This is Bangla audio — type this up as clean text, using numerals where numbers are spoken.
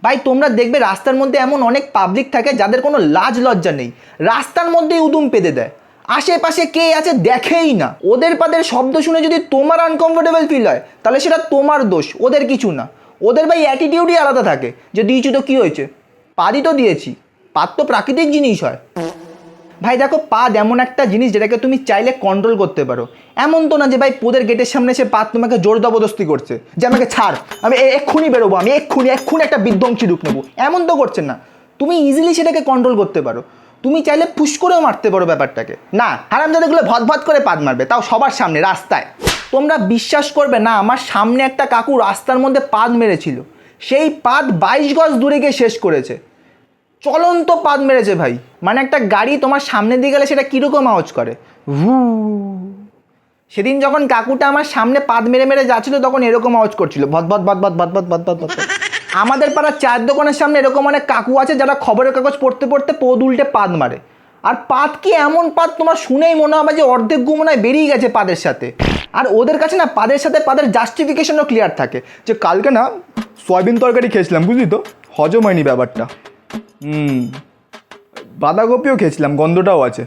ভাই তোমরা দেখবে রাস্তার মধ্যে এমন অনেক পাবলিক থাকে যাদের কোনো লাজ লজ্জা নেই, রাস্তার মধ্যেই উদুম পেতে দেয়, আশেপাশে কে আছে দেখেই না। ওদের পাদের শব্দ শুনে যদি তোমার আনকমফোর্টেবল ফিল হয় তাহলে সেটা তোমার দোষ, ওদের কিছু না। ওদের ভাই অ্যাটিটিউডই আলাদা থাকে যে দিয়েছি তো কী হয়েছে, পাদই তো দিয়েছি, পাদ তো প্রাকৃতিক জিনিস হয়। ভাই দেখো পাদ এমন একটা জিনিস যেটাকে তুমি চাইলে কন্ট্রোল করতে পারো। এমন তো না যে ভাই পোদের গেটের সামনে এসে পাদ তোমাকে জোর জবরদস্তি করছে যে আমাকে ছাড়, আমি এক্ষুনি বেরোবো, আমি এক্ষুনি একটা বিধ্বংসী রূপ নেবো, এমন তো করছেন না। তুমি ইজিলি সেটাকে কন্ট্রোল করতে পারো, তুমি চাইলে পুশ করেও মারতে পারো ব্যাপারটাকে। না, হারামজাদাগুলো ভদ করে পাদ মারবে, তাও সবার সামনে রাস্তায়। তোমরা বিশ্বাস করবে না, আমার সামনে একটা কাকু রাস্তার মধ্যে পাদ মেরেছিল, সেই পাদ 22 গজ দূরে গিয়ে শেষ করেছে। চলন্ত পাদ মেরেছে ভাই, মানে একটা গাড়ি তোমার সামনে দিয়ে গেলে সেটা কীরকম আওয়াজ করে, ভু। সেদিন যখন কাকুটা আমার সামনে পাদ মেরে মেরে যাচ্ছিল তখন এরকম আওয়াজ করছিল, ভদ ভদ ভদ ভদ ভদ ভদ ভদ ভদ ভদ। আমাদের পাড়ার চায়ের দোকানের সামনে এরকম অনেক কাকু আছে যারা খবরের কাগজ পড়তে পড়তে পোদ উল্টে পাদ মারে। আর পাদ কি এমন পাদ তোমার শুনেই মনে হবে যে অর্ধেক গুমনায় বেরিয়ে গেছে পাদের সাথে। আর ওদের কাছে না পাদের সাথে পাদের জাস্টিফিকেশনও ক্লিয়ার থাকে, যে কালকে না সয়াবিন তরকারি খেয়েছিলাম, বুঝলি তো, হজম হয়নি ব্যাপারটা। বাঁধাকপিও খেয়েছিলাম, গন্ধটাও আছে।